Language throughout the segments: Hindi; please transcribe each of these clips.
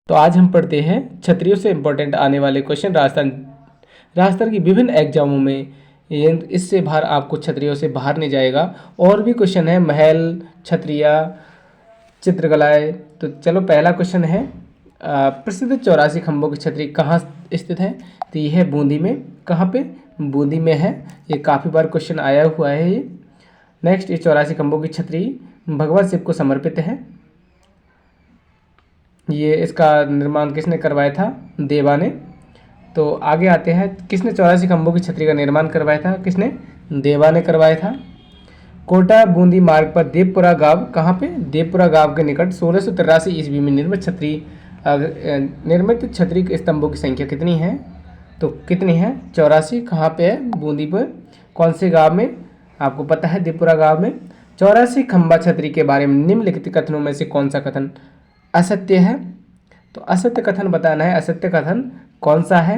तो आज हम पढ़ते हैं क्षत्रियों से इम्पोर्टेंट आने वाले क्वेश्चन। राजस्थान की विभिन्न एग्जामों में इससे बाहर आपको क्षत्रियों से बाहर नहीं जाएगा। और भी क्वेश्चन है, महल, क्षत्रिय, चित्रकलाएँ। तो चलो पहला क्वेश्चन है, प्रसिद्ध 84 खंभों की छतरी कहाँ स्थित है? तो ये है बूंदी में। कहाँ पे? बूंदी में है। ये काफ़ी बार क्वेश्चन आया हुआ है ये। नेक्स्ट, ये 84 खंभों की छतरी भगवान शिव को समर्पित है। ये इसका निर्माण किसने करवाया था? देवा ने। तो आगे आते हैं, किसने 84 खंभों की छतरी का निर्माण करवाया था? किसने? देवा ने करवाया था। कोटा बूंदी मार्ग पर देवपुरा गांव, कहाँ पे? देवपुरा गांव के निकट 1683 ईस्वी में निर्मित छतरी के स्तंभों की संख्या कितनी है? तो कितनी है? 84। कहाँ पे है? बूंदी पर। कौन से गांव में? आपको पता है, देवपुरा गांव में। 84 खंभा छतरी के बारे में निम्नलिखित कथनों में से कौन सा कथन असत्य है? तो असत्य कथन बताना है। असत्य कथन कौन सा है?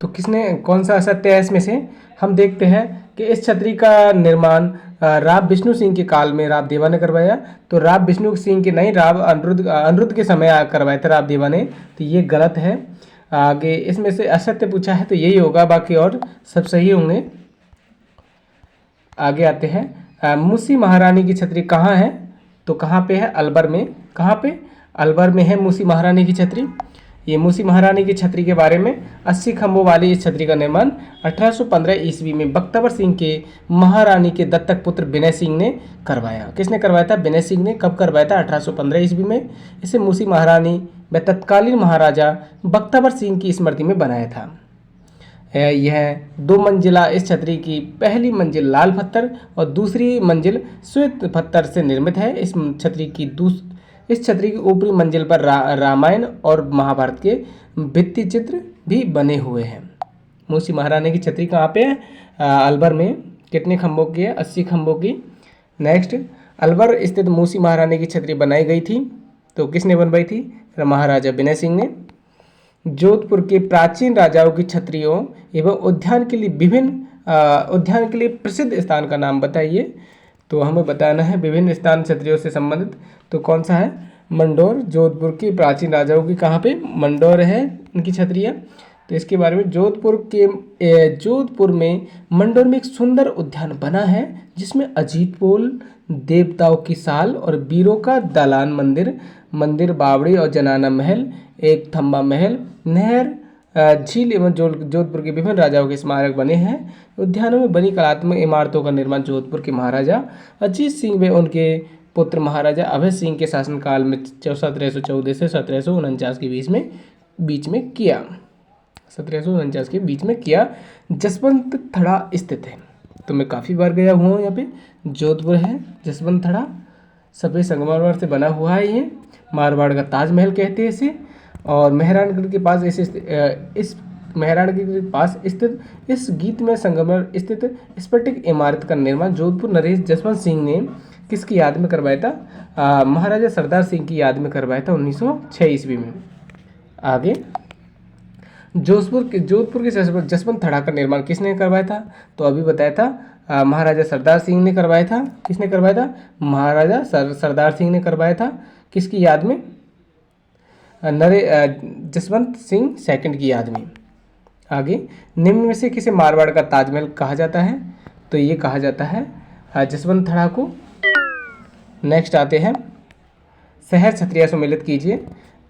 तो किसने, कौन सा असत्य है इसमें से? हम देखते हैं कि इस छतरी का निर्माण राव विष्णु सिंह के काल में राव देवा ने करवाया। तो राव विष्णु सिंह के नहीं, राव अनिरुद्ध के समय करवाया था राव देवा ने। तो ये गलत है। आगे इसमें से असत्य पूछा है तो यही होगा, बाकी और सब सही होंगे। आगे आते हैं, मूसी महारानी की छतरी कहाँ है? तो कहाँ पे है? अलवर में। कहाँ पे? अलवर में है मूसी महारानी की छतरी। ये मूसी महारानी की छतरी के बारे में, 80 खंभों वाली इस छतरी का निर्माण 1815 ईस्वी में बख्तवर सिंह के महारानी के दत्तक पुत्र विनय सिंह ने करवाया। किसने करवाया था? विनय सिंह ने। कब करवाया था? 1815 ईस्वी में। इसे मूसी महारानी व तत्कालीन महाराजा बख्तवर सिंह की स्मृति में बनाया था। यह 2 मंजिला इस छतरी की पहली मंजिल लाल पत्थर और दूसरी मंजिल श्वेत पत्थर से निर्मित है। इस छतरी की ऊपरी मंजिल पर रामायण और महाभारत के भित्ति चित्र भी बने हुए हैं। मूसी महारानी की छतरी कहाँ पे है? अलवर में। कितने खंभों की है? 80 खंभों की। नेक्स्ट, अलवर स्थित मूसी महारानी की छतरी बनाई गई थी। तो किसने बनवाई थी? महाराजा विनय सिंह ने। जोधपुर के प्राचीन राजाओं की छतरियों एवं उद्यान के लिए प्रसिद्ध स्थान का नाम बताइए। तो हमें बताना है विभिन्न स्थान छतरियों से संबंधित। तो कौन सा है? मंडोर। जोधपुर की प्राचीन राजाओं की कहाँ पे? मंडोर है उनकी छतरियाँ। तो इसके बारे में, जोधपुर में मंडोर में एक सुंदर उद्यान बना है जिसमें अजीत पोल, देवताओं की साल और वीरों का दालान, मंदिर बावड़ी और जनाना महल, एक थंबा महल, नहर, झील एवं जोधपुर के विभिन्न राजाओं के स्मारक बने हैं। उद्यानों में बनी कलात्मक इमारतों का निर्माण जोधपुर के महाराजा अजीत सिंह व उनके पुत्र महाराजा अभय सिंह के शासनकाल में 1714 से 1749 के बीच में किया। 1749 के बीच में किया। जसवंत थड़ा स्थित है। तो मैं काफ़ी बार गया हुआ हूँ यहाँ पे। जोधपुर है जसवंत थड़ा, सफ़ेद संगमरमर से बना हुआ है ये। मारवाड़ का ताजमहल कहते हैं इसे। और मेहरानगढ़ के पास मेहरानगढ़ के पास स्थित इस गीत में संगमरमर स्थित स्फटिक इमारत का निर्माण जोधपुर नरेश जसवंत सिंह ने किसकी याद में करवाया था? महाराजा सरदार सिंह की याद में करवाया था 1906 ईस्वी में। आगे, जोधपुर के जसवंत थड़ा का निर्माण किसने करवाया था? तो अभी बताया था, महाराजा सरदार सिंह ने करवाया था। किसने करवाया था? महाराजा सरदार सिंह ने करवाया था। किसकी याद में? जसवंत सिंह सेकंड की याद में। आगे, निम्न में से किसे मारवाड़ का ताजमहल कहा जाता है? तो ये कहा जाता है जसवंत थड़ा को। नेक्स्ट आते हैं, शहर छतरियाँ सम्मिलित कीजिए।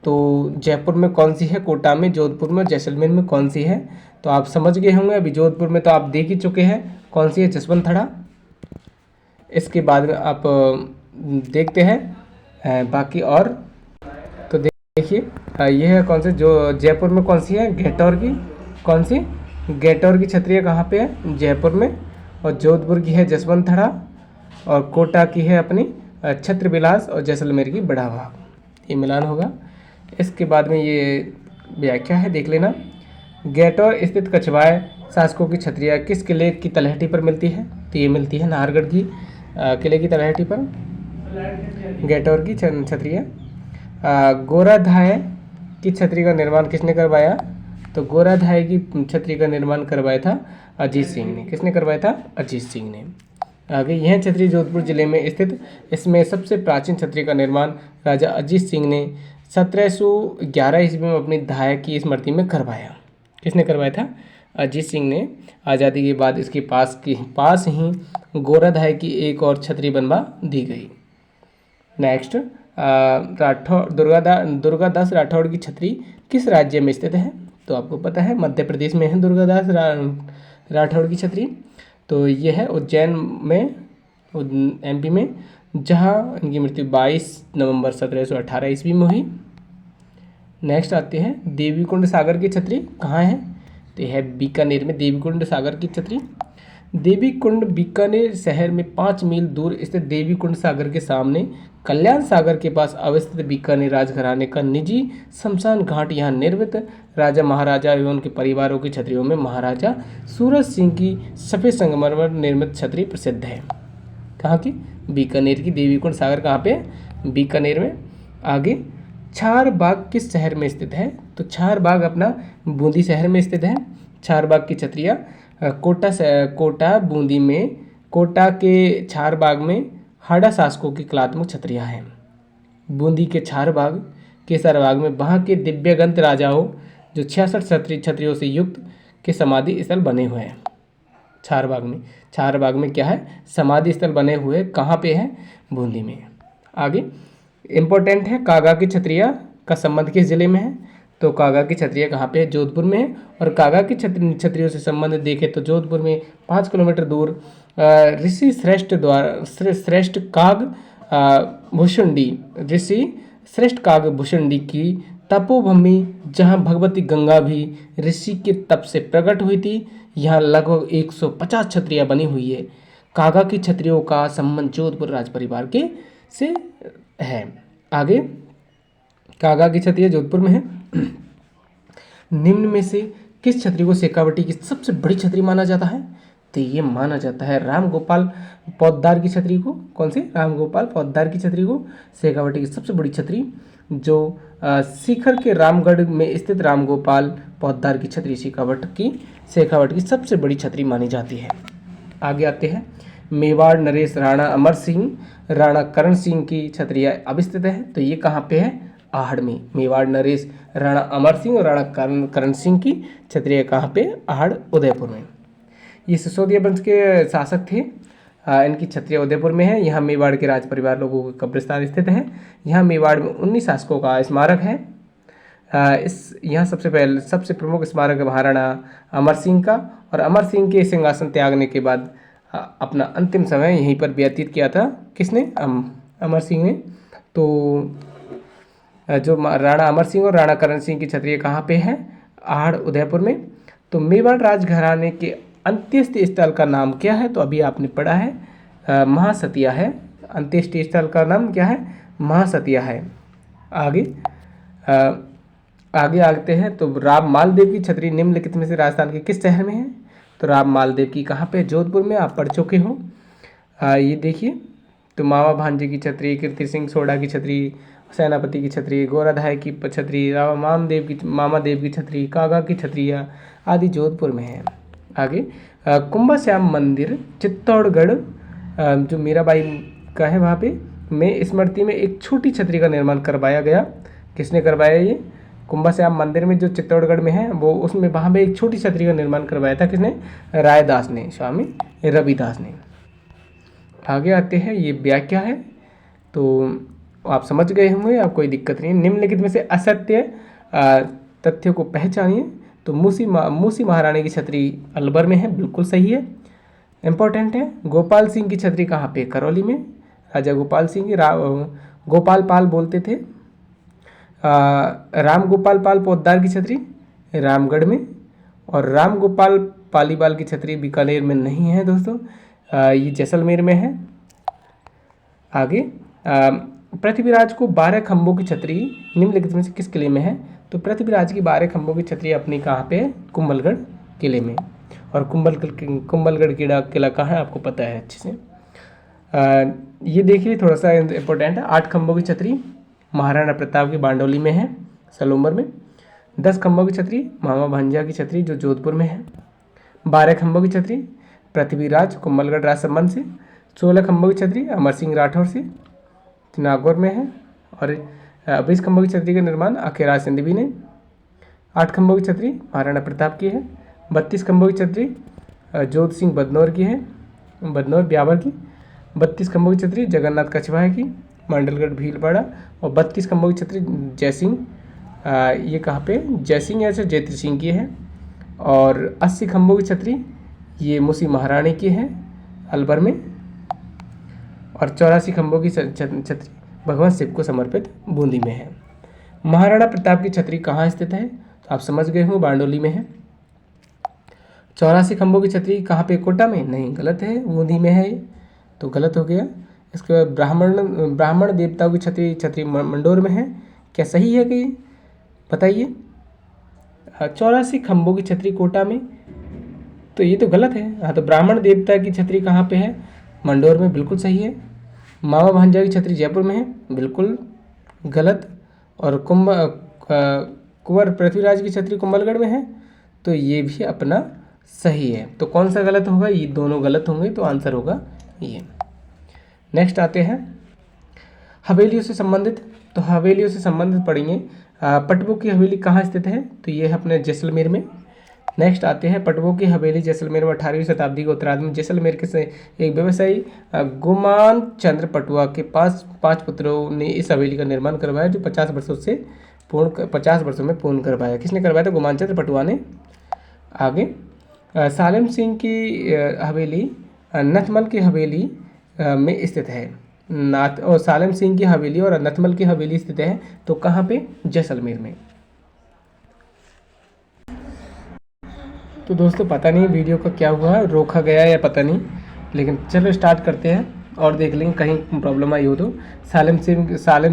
तो जयपुर में कौन सी है? कोटा में, जोधपुर में, जैसलमेर में कौन सी है? तो आप समझ गए होंगे। अभी जोधपुर में तो आप देख ही चुके हैं कौन सी है, जसवंत थड़ा। इसके बाद में आप देखते हैं बाकी और। तो देखिए, ये है कौन से, जो जयपुर में कौन सी है? घेटौर की। कौन सी? घेटौर की छतरियाँ कहाँ पे है? जयपुर में। और जोधपुर की है जसवंत थड़ा। और कोटा की है अपनी छत्रविलास और जैसलमेर की बढ़ावा। ये मिलान होगा। इसके बाद में ये व्याख्या है, देख लेना। घेटौर स्थित कछवाए शासकों की छतरियाँ किस किले की तलहटी पर मिलती है? तो ये मिलती है नाहरगढ़ की किले की तलहटी पर घेटौर की छतरियाँ। गोराधाय की छतरी का निर्माण किसने करवाया? तो गोराधाय की छतरी का निर्माण करवाया था अजीत सिंह ने। किसने करवाया था? अजीत सिंह ने। आगे, यह छतरी जोधपुर जिले में स्थित, इसमें सबसे प्राचीन छतरी का निर्माण राजा अजीत सिंह ने 1711 ईस्वी में अपनी धाया की स्मृति में करवाया। किसने करवाया था? अजीत सिंह ने। आज़ादी के बाद इसके पास ही गोराधाय की एक और छतरी बनवा दी गई। नेक्स्ट, दुर्गादास राठौड़ की छतरी किस राज्य में स्थित है? तो आपको पता है मध्य प्रदेश में है दुर्गादास राठौड़ की छतरी। तो यह है उज्जैन में, MP में, जहां इनकी मृत्यु 22 नवंबर 1718 ईस्वी में हुई। नेक्स्ट आते हैं, देवीकुंड सागर की छतरी कहाँ है? तो यह है बीकानेर में देवीकुंड सागर की छतरी। देवीकुंड बीकानेर शहर में 5 मील दूर स्थित देवीकुंड सागर के सामने कल्याण सागर के पास अवस्थित बीकानेर राजघराने का निजी शमशान घाट यहाँ निर्मित राजा महाराजा एवं उनके परिवारों की छतरियों में महाराजा सूरज सिंह की सफ़ेद संगमरमर निर्मित छतरी प्रसिद्ध है। कहाँ की? बीकानेर की। देवीकुंड सागर कहाँ पे? बीकानेर में। आगे, चारबाग किस शहर में स्थित है? तो चारबाग अपना बूंदी शहर में स्थित है। चारबाग की छतरियाँ कोटा बूंदी में, कोटा के चारबाग में हाड़ा शासकों की कलात्मक छतरियाँ हैं। बूंदी के चारबाग, केसरबाग में वहाँ के दिव्यगंत राजाओं जो 66 छतरियों से युक्त के समाधि स्थल बने हुए हैं। चारबाग में क्या है? समाधि स्थल बने हुए। कहाँ पे है? बूंदी में। आगे, इम्पोर्टेंट है, कागा की छतरियाँ का संबंध किस जिले में है? तो कागा की छतरियाँ कहाँ पे है? जोधपुर में है। और कागा की छतरियों से संबंध देखें तो जोधपुर में 5 किलोमीटर दूर ऋषि श्रेष्ठ कागभूषुंडी की तपोभूमि, जहाँ भगवती गंगा भी ऋषि के तप से प्रकट हुई थी, यहाँ लगभग 150 छतरियाँ बनी हुई है। कागा की छतरियों का संबंध जोधपुर राज परिवार के से है। आगे, कागा की छतरियाँ जोधपुर में है। निम्न में से किस छतरी को शेखावटी की सबसे बड़ी छतरी माना जाता है? तो ये माना जाता है रामगोपाल पौद्दार की छतरी को। कौन सी? रामगोपाल पौद्दार की छतरी को शेखावटी की सबसे बड़ी छतरी, जो सीकर के रामगढ़ में स्थित रामगोपाल पौद्दार की छतरी शेखावट की सबसे बड़ी छतरी मानी जाती है। आगे आते हैं, मेवाड़ नरेश राणा अमर सिंह, राणा करण सिंह की छतरियाँ अब स्थित है। तो ये कहाँ पे है? आहड़ में। मेवाड़ नरेश राणा अमर सिंह और राणा करण सिंह की छतरियाँ कहाँ पे? आहड़, उदयपुर में। ये सिसोदिया वंश के शासक थे। इनकी छतरियाँ उदयपुर में है। यहाँ मेवाड़ के राज परिवार लोगों का कब्रिस्तान स्थित है। यहाँ मेवाड़ में 19 शासकों का स्मारक है। यहाँ सबसे प्रमुख स्मारक है महाराणा अमर सिंह का। और अमर सिंह के सिंहासन त्यागने के बाद अपना अंतिम समय यहीं पर व्यतीत किया था। किसने? अमर सिंह ने। तो जो राणा अमर सिंह और राणा करण सिंह की छतरियाँ कहाँ पे है? आहड़, उदयपुर में। तो मेवाड़ राजघराने के अंत्येष्टि स्थल का नाम क्या है? तो अभी आपने पढ़ा है, महासतिया है। अंत्येष्टि स्थल का नाम क्या है? महासतिया है। आगे आते हैं, तो राम मालदेव की छतरी निम्नलिखित में से राजस्थान के किस शहर में है? तो राम मालदेव की कहाँ पे? जोधपुर में। आप पढ़ चुके हो। ये देखिए, तो मामा भांजे की छतरी, कीर्ति सिंह सोढ़ा की छतरी, सेनापति की छतरी, गोराधाय की छतरी, मामा देव की छतरी, कागा की छतरियाँ आदि जोधपुर में है। आगे, कुंभा श्याम मंदिर चित्तौड़गढ़, जो मीराबाई का है वहाँ पे, में स्मृति में एक छोटी छतरी का निर्माण करवाया गया। किसने करवाया? ये कुंभा श्याम मंदिर में जो चित्तौड़गढ़ में है, वो उसमें वहाँ पे एक छोटी छतरी का निर्माण करवाया था। किसने? रायदास ने, स्वामी रविदास ने। आगे आते हैं, ये व्याख्या है, तो आप समझ गए होंगे, आप कोई दिक्कत नहीं। निम्नलिखित में से असत्य तथ्यों को पहचानिए। तो मूसी महारानी की छतरी अलवर में है, बिल्कुल सही है, इम्पोर्टेंट है। गोपाल सिंह की छतरी कहाँ पे? करौली में। राजा गोपाल सिंह की गोपाल पाल बोलते थे। राम गोपाल पाल पोद्दार की छतरी रामगढ़ में। और राम गोपाल पालीवाल की छतरी बीकानेर में नहीं है दोस्तों, ये जैसलमेर में है। आगे, पृथ्वीराज को 12 खंभों की छतरी निम्नलिखित में से किस किले में है? तो पृथ्वीराज की 12 खंभों की छतरी अपनी कहाँ पे है? कुंभलगढ़ किले में। और कुंभलगढ़ किला कहाँ है? आपको पता है अच्छे से। ये देखिए, थोड़ा सा इम्पोर्टेंट है। 8 खंभों की छतरी महाराणा प्रताप की बांडोली में है, सलूम्बर में। 10 खंभों की छतरी मामा भांजा की छतरी जो जोधपुर में है। 12 खंभों की छतरी पृथ्वीराज कुंभलगढ़ राजसमंद से। 16 खंभों की छतरी अमर सिंह राठौर से नागौर में है। और 20 खंभों की छतरी का निर्माण अखेराज सिंधवी ने। 8 खंभों की छतरी महाराणा प्रताप की है। 32 खंभों की छतरी जोध सिंह बदनौर की है, बदनौर ब्यावर की। 32 खंभों की छतरी जगन्नाथ कछवाहा की, मांडलगढ़ भीलवाड़ा। और 32 खंभों की छतरी जयसिंह, ये कहाँ पे, जयसिंह या जयत्री सिंह की है। और 80 खंभों की छतरी ये मुसी महारानी की है अलवर में। और 84 खंभों की छतरी भगवान शिव को समर्पित बूंदी में है। महाराणा प्रताप की छतरी कहाँ स्थित है, तो आप समझ गए हो, बारडोली में है। 84 खंभों की छतरी कहाँ पे, कोटा में? नहीं, गलत है, बूंदी में है, तो गलत हो गया। इसके बाद ब्राह्मण देवताओं की छतरी मंडोर में है। क्या सही है कि, बताइए। 84 खंभों की छतरी कोटा में, तो ये तो गलत है। हाँ, तो ब्राह्मण देवता की छतरी कहाँ पे है, मंडोर में, बिल्कुल सही है। मामा भांजा की छतरी जयपुर में है, बिल्कुल गलत। और कुंवर पृथ्वीराज की छतरी कुंभलगढ़ में है, तो ये भी अपना सही है। तो कौन सा गलत होगा, ये दोनों गलत होंगे, तो आंसर होगा ये। नेक्स्ट आते हैं हवेलियों से संबंधित, तो हवेलियों से संबंधित पढ़ेंगे। पटबो की हवेली कहाँ स्थित है, तो ये है अपने जैसलमेर में। नेक्स्ट आते हैं पटबो की हवेली जैसलमेर में 18वीं शताब्दी के उत्तरार्ध में जैसलमेर के से एक व्यवसायी गुमान चंद्र पटुआ के पांच पुत्रों ने इस हवेली का निर्माण करवाया, जो 50 वर्षों में पूर्ण करवाया। किसने करवाया था, गुमान चंद्र पटुआ ने। आगे सालेम सिंह की हवेली नथमल की हवेली में स्थित है। सालेम सिंह की हवेली और नथमल की हवेली स्थित है, तो कहाँ पे, जैसलमेर में। तो दोस्तों पता नहीं वीडियो का क्या हुआ, रोका गया या पता नहीं, लेकिन चलो स्टार्ट करते हैं और देख लेंगे कहीं प्रॉब्लम आई हो तो। सालेम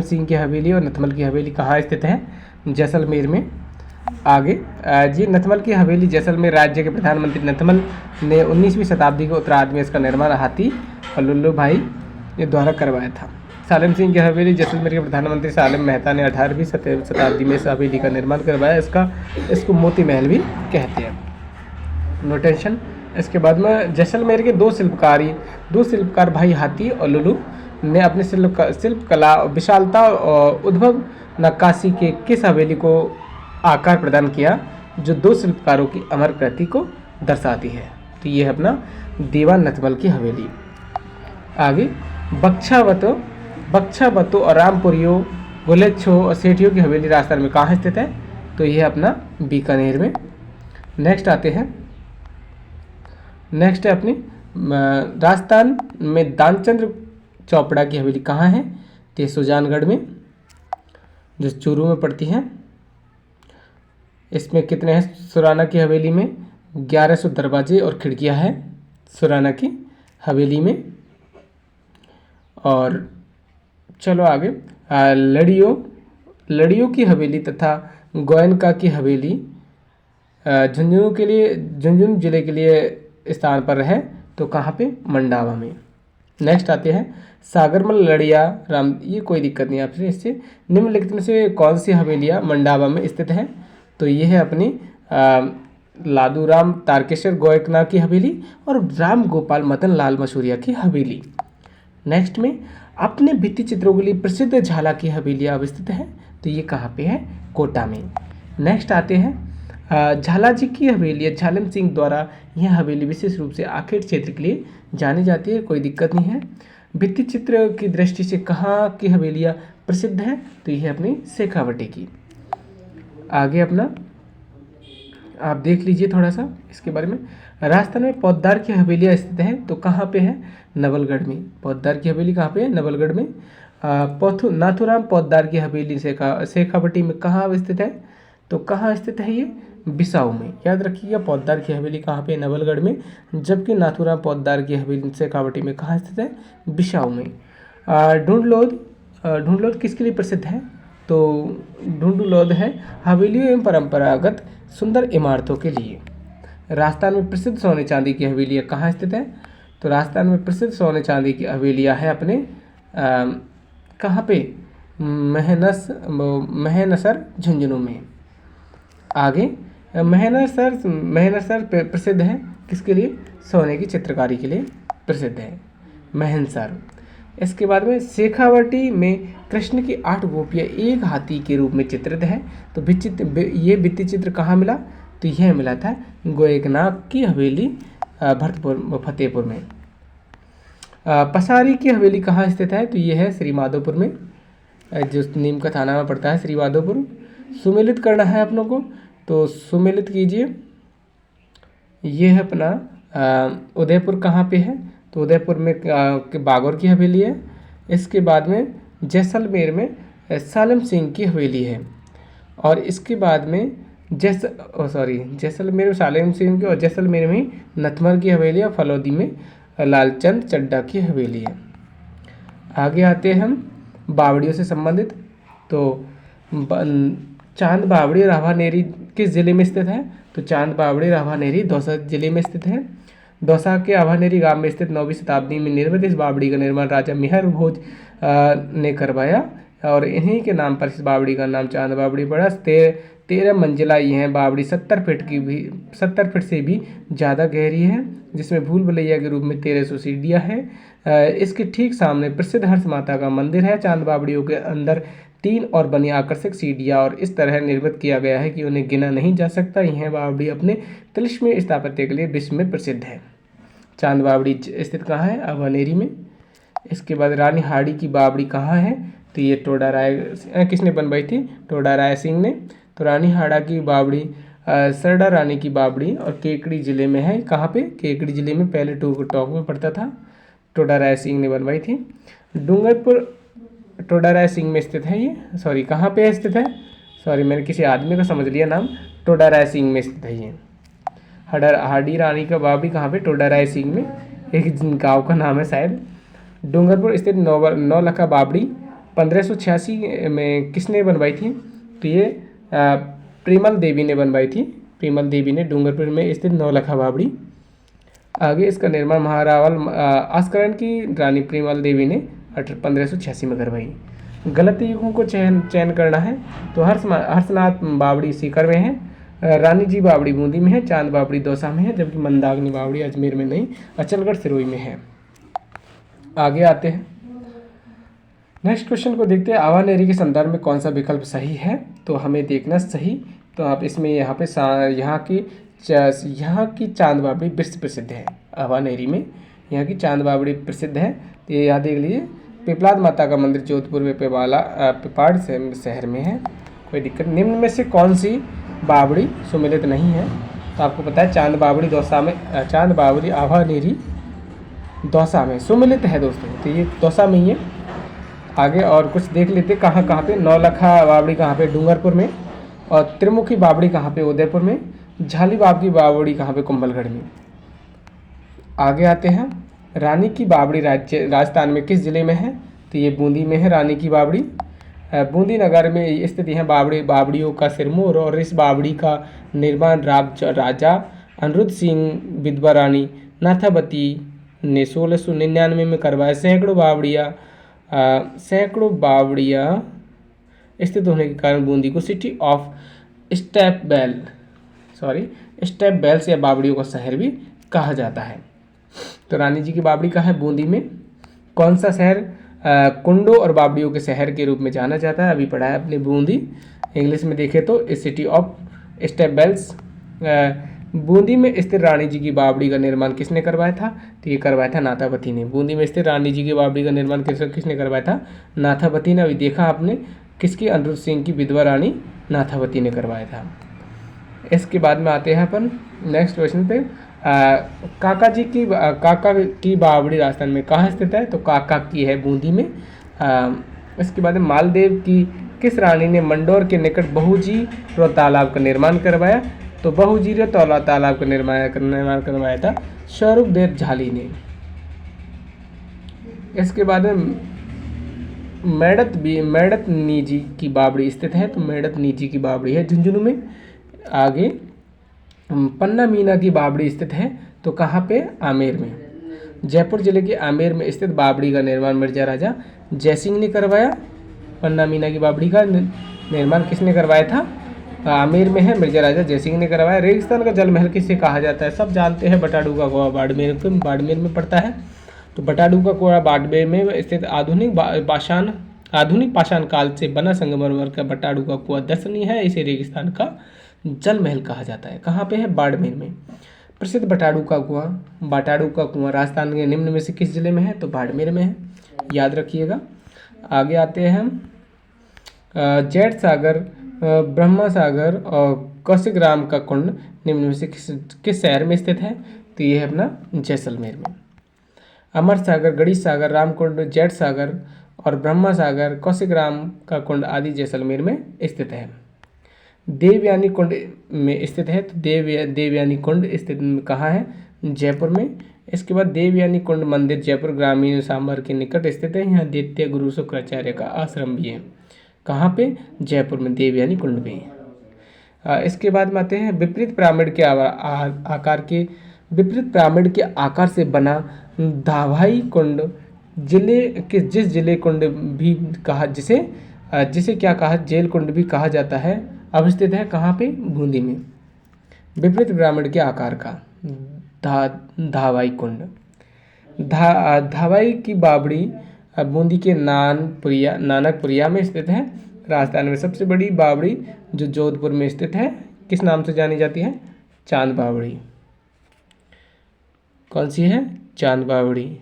सिंह की हवेली और नथमल की हवेली कहाँ स्थित है, जैसलमेर में। आगे जी, नथमल की हवेली जैसलमेर राज्य के प्रधानमंत्री नथमल ने 19वीं शताब्दी के उत्तरार्ध में इसका निर्माण हाथी और लुल्लू भाई ये द्वारा करवाया था। सालेम सिंह की हवेली जैसलमेर के प्रधानमंत्री सालेम मेहता ने 18वीं शताब्दी में इस हवेली का निर्माण करवाया। इसको मोती महल भी कहते हैं, नो टेंशन। इसके बाद में जैसलमेर के दो शिल्पकार भाई हाथी और लुल्लू ने अपने शिल्प कला विशालता और उद्भव नक्काशी के किस हवेली को आकार प्रदान किया, जो दो शिल्पकारों की अमर कृति को दर्शाती है, तो ये है अपना दीवान नथमल की हवेली। आगे बख्शावतो और रामपुरियो, गुलेच्छो और सेठियों की हवेली राजस्थान में कहाँ स्थित है, तो ये है अपना बीकानेर में। नेक्स्ट है अपनी राजस्थान में दानचंद्र चोपड़ा की हवेली कहाँ है, तो ये सुजानगढ़ में, जो चूरू में पड़ती है। इसमें कितने हैं, सुराना की हवेली में 1100 दरवाजे और खिड़कियां हैं सुराना की हवेली में। और चलो आगे, लड़ियों की हवेली तथा गोयनका की हवेली झुंझुनू जिले के लिए स्थान पर है, तो कहाँ पे, मंडावा में। नेक्स्ट आते हैं सागरमल लड़िया राम, ये कोई दिक्कत नहीं आपसे, इससे निम्नलिखित में से कौन सी हवेलियाँ मंडावा में स्थित है, तो ये है अपनी लादूराम तारकेश्वर गोयकना की हवेली और राम गोपाल मदन लाल मसूरिया की हवेली। नेक्स्ट में अपने भित्ति चित्रों के लिए प्रसिद्ध झाला की हवेलियाँ अवस्थित है, तो ये कहाँ पे है, कोटा में। नेक्स्ट आते हैं झाला जी की हवेली, झालम सिंह द्वारा यह हवेली विशेष रूप से आखेट क्षेत्र के लिए जानी जाती है, कोई दिक्कत नहीं है। भित्ति चित्र की दृष्टि से कहाँ की हवेलियाँ प्रसिद्ध हैं, तो यह अपनी शेखावटी की। आगे अपना आप देख लीजिए थोड़ा सा इसके बारे में। राजस्थान में पौद्दार की हवेलियाँ स्थित है, तो कहाँ पे है, नवलगढ़ में। पौद्दार की हवेली कहाँ पे है, नवलगढ़ में। नाथुराम पौद्दार की हवेली शेखावटी में कहाँ स्थित है, तो कहाँ स्थित है ये, बिसाऊ में। याद रखिएगा, पौद्दार की हवेली कहाँ पे, नवलगढ़ में, जबकि नाथुराम पौद्दार की हवेली शेखावटी में कहाँ स्थित है, बिसाऊ में। ढूंढलोद किसके लिए प्रसिद्ध है, तो ढूंढलोद है हवेलियों एवं परंपरागत सुंदर इमारतों के लिए। राजस्थान में प्रसिद्ध सोने चांदी की हवेलियाँ कहाँ स्थित है, तो राजस्थान में प्रसिद्ध सोने चांदी की हवेलियाँ है अपने कहाँ पे, महनसर झुंझुनू में। आगे महनसर प्रसिद्ध है किसके लिए, सोने की चित्रकारी के लिए प्रसिद्ध है। महनसर। इसके बाद में शेखावटी में कृष्ण की 8 गोपियाँ एक हाथी के रूप में चित्रित है। तो ये भित्ति चित्र कहाँ मिला? तो यह मिला था गोएकनाथ की हवेली भरतपुर फतेहपुर में। पसारी की हवेली कहाँ स्थित है? तो यह है श्री माधोपुर में, जो नीम का थाना में पड़ता है श्री माधोपुर। सुमेलित करना है अपनों को, तो सुमेलित कीजिए। ये है अपना उदयपुर कहाँ पे है? तो उदयपुर में बागौर की हवेली है। इसके बाद में जैसलमेर में सालम सिंह की हवेली है। और इसके बाद में जैसलमेर में सालम सिंह की, और जैसलमेर में नथमर की हवेली है। फलौदी में लालचंद चड्ढा की हवेली है। आगे आते हैं हम बावड़ियों से संबंधित। तो चांद बावड़ी राभानेरी किस जिले में स्थित है? तो चांद बावड़ी राभानेरी दौसा जिले में स्थित है। दौसा के आभानेरी गांव में स्थित 9वीं शताब्दी में निर्मित इस बावड़ी का निर्माण राजा मिहर भोज ने करवाया, और इन्हीं के नाम पर इस बावड़ी का नाम चांद बावड़ी पड़ा। 13 मंजिला यह बावड़ी 70 फीट से भी ज़्यादा गहरी है, जिसमें भूल भुलैया के रूप में 1300 सीढ़ियाँ हैं। इसके ठीक सामने प्रसिद्ध हर्ष माता का मंदिर है। चांद बावड़ियों के अंदर 3 और बनी आकर्षक सीढ़ियाँ और इस तरह निर्मित किया गया है कि उन्हें गिना नहीं जा सकता। यह बावड़ी अपने तिलिस्मी स्थापत्य के लिए विश्व में प्रसिद्ध है। चांद बावड़ी स्थित कहाँ है? अभानेरी में। इसके बाद रानी हाड़ी की बावड़ी कहाँ है? तो ये टोडा राय किसने बनवाई थी? टोडा राय सिंह ने। तो रानी हाड़ा की बावड़ी सरडा रानी की बावड़ी और केकड़ी जिले में है। कहाँ पे? केकड़ी जिले में, पहले टोक में पड़ता था। टोडा राय सिंह ने बनवाई थी। डूंगरपुर टोडा राय सिंह में स्थित है ये, कहाँ पे स्थित है? मैंने किसी आदमी का समझ लिया नाम। टोडा राय सिंह में स्थित है ये। हाड़ी रानी का बावड़ी कहाँ पे? टोडा राय सिंह में, एक गांव का नाम है शायद। डूंगरपुर स्थित नौलखा बावड़ी 1586 में किसने बनवाई थी? तो ये प्रेमल देवी ने बनवाई थी। प्रेमल देवी ने डूंगरपुर में स्थित नौलखा बावड़ी। आगे इसका निर्माण महारावल आस्करण की रानी प्रेमल देवी ने 1586 में करवाई। गलत युगों को चयन करना है। तो हर्षनाथ बावड़ी सीकर में है, रानी जी बावड़ी बूंदी में है, चांद बावड़ी दौसा में है, जबकि मंदाकिनी बावड़ी अजमेर में नहीं, अचलगढ़ सिरोही में है। आगे आते हैं, नेक्स्ट क्वेश्चन को देखते हैं। आवानेरी के संदर्भ में कौन सा विकल्प सही है? तो हमें देखना सही। तो आप इसमें यहाँ की चांद बावड़ी विश्व प्रसिद्ध है। आवानेरी में यहाँ की चांद बावड़ी प्रसिद्ध है। तो ये याद देख लीजिए। पिपलाद माता का मंदिर जोधपुर में पिपाड़ शहर में है, कोई दिक्कत। निम्न में से कौन सी बावड़ी सुमेलित नहीं है? तो आपको पता है चांद बावड़ी दौसा में, चांद बावड़ी आवानेरी दौसा में सुमेलित है दोस्तों। तो ये दौसा में ही है। आगे और कुछ देख लेते कहाँ पे। नौलखा बावड़ी कहाँ पे? डूंगरपुर में। और त्रिमुखी बावड़ी कहाँ पे? उदयपुर में। झालीबाग की बावड़ी कहाँ पे? कुंभलगढ़ में। आगे आते हैं, रानी की बावड़ी राजस्थान में किस जिले में है? तो ये बूंदी में है रानी की बावड़ी। बूंदी नगर में स्थित है बावड़ियों का सिरमौर, और इस बावड़ी का निर्माण राजा अनिरुद्ध सिंह विधवा रानी नाथावती ने 1699 में करवाया। सैकड़ों बावड़ियाँ स्थित होने के कारण बूंदी को सिटी ऑफ स्टेप बेल्स या बावड़ियों का शहर भी कहा जाता है। तो रानी जी की बावड़ी कहाँ है? बूंदी में। कौन सा शहर कुंडो और बावड़ियों के शहर के रूप में जाना जाता है? अभी पढ़ा है अपने बूंदी। इंग्लिश में देखें तो city of step wells. Bundi में स्थित रानी जी की बावड़ी का निर्माण किसने करवाया था? तो ये करवाया था नाथावती ने। बूंदी में स्थित रानी जी की बावड़ी का निर्माण किसने करवाया था? नाथावती ने। अभी देखा आपने किसकी? अनिरुद्ध सिंह की विधवा रानी नाथावती ने करवाया था। इसके बाद में आते हैं अपन नेक्स्ट क्वेश्चन पे। काका की बावड़ी राजस्थान में कहाँ स्थित है? तो काका की है बूंदी में। इसके बाद मालदेव की किस रानी ने मंडोर के निकट बहुजीरो तालाब का निर्माण करवाया? तो बहुजीरो तालाब का निर्माण करवाया था स्वरूपदेव झाली ने। इसके बाद मेड़त नीजी की बावड़ी स्थित है। तो मेड़त नीजी की बावड़ी है झुंझुनू में। आगे पन्ना मीना की बावड़ी स्थित है। तो कहाँ पे? आमेर में। जयपुर जिले के आमेर में स्थित बावड़ी का निर्माण मिर्जा राजा जयसिंह ने करवाया। पन्ना मीना की बावड़ी का निर्माण किसने करवाया था? आमेर में है, मिर्जा राजा जयसिंह ने करवाया। रेगिस्तान का जल महल किसे कहा जाता है? सब जानते हैं, बटाडू का कुआं बाड़मेर में पड़ता है। तो बटाडू का कुआं बाड़मेर में स्थित आधुनिक पाषाण काल से बना संगमरमर का बटाडू का कुआं दर्शनीय है। इसे रेगिस्तान का जल महल कहा जाता है। कहाँ पे है? बाड़मेर में। प्रसिद्ध बटाडू का कुआं राजस्थान के निम्न में से किस जिले में है? तो बाड़मेर में है, याद रखिएगा। आगे आते हैं हम जेठ सागर, ब्रह्मा सागर और कौशिक राम का कुंड निम्न में से किस शहर में स्थित है? तो ये है अपना जैसलमेर में। अमर सागर, गणेश सागर, रामकुंड, जेठ सागर और ब्रह्मा सागर, कौशिक राम का कुंड आदि जैसलमेर में स्थित है। देवयानी कुंड में स्थित है, तो देवयानी कुंड स्थित कहाँ है? जयपुर में। इसके बाद देवयानी कुंड मंदिर जयपुर ग्रामीण सांभर के निकट स्थित है। यहाँ दैत्य गुरु शुक्राचार्य का आश्रम भी है। कहाँ पे? जयपुर में, देवयानी कुंड में। इसके बाद में आते हैं विपरीत पिरामिड के आकार से बना धावाई कुंड जिस जिले कुंड भी कहा जिसे क्या कहा जेल कुंड भी कहा जाता है, अवस्थित है। कहाँ पे? बूंदी में। विपरीत पिरामिड के आकार का धावाई कुंड। धावाई की बावड़ी बूंदी के नानकपुरिया में स्थित है। राजस्थान में सबसे बड़ी बावड़ी जो जोधपुर में स्थित है, किस नाम से जानी जाती है? चांद बावड़ी। कौन सी है? चांद बावड़ी,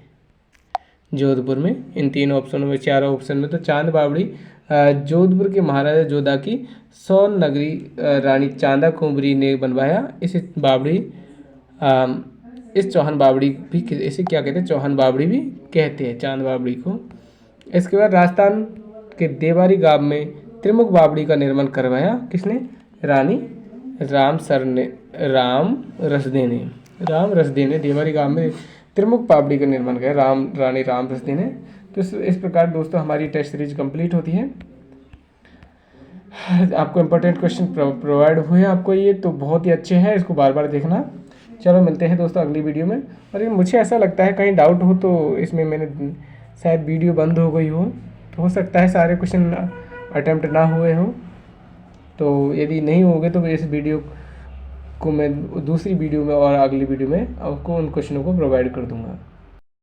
जोधपुर में। इन तीनों ऑप्शनों में, चारों ऑप्शन में, तो चांद बावड़ी जोधपुर के महाराजा जोधा की सोन नगरी रानी चांदा कुंवरी ने बनवाया। इस चौहान बावड़ी भी, इसे क्या कहते हैं? चौहान बावड़ी भी कहते हैं, चांद बावड़ी को। इसके बाद राजस्थान के देवारी गांव में त्रिमुख बावड़ी का निर्माण करवाया। किसने? रानी राम रसदे ने देवारी गांव में त्रिमुख बावड़ी का निर्माण किया, रानी राम रसदे ने। तो इस प्रकार दोस्तों हमारी टेस्ट सीरीज कंप्लीट होती है। आपको इंपॉर्टेंट क्वेश्चन प्रोवाइड हुए आपको, ये तो बहुत ही अच्छे हैं, इसको बार बार देखना। चलो मिलते हैं दोस्तों अगली वीडियो में। और ये मुझे ऐसा लगता है कहीं डाउट हो तो इसमें मैंने शायद वीडियो बंद हो गई हो, तो हो सकता है सारे क्वेश्चन अटेम्प्ट ना हुए हो। तो यदि नहीं होंगे तो इस वीडियो को मैं दूसरी वीडियो में और अगली वीडियो में आपको उन क्वेश्चनों को प्रोवाइड कर दूंगा।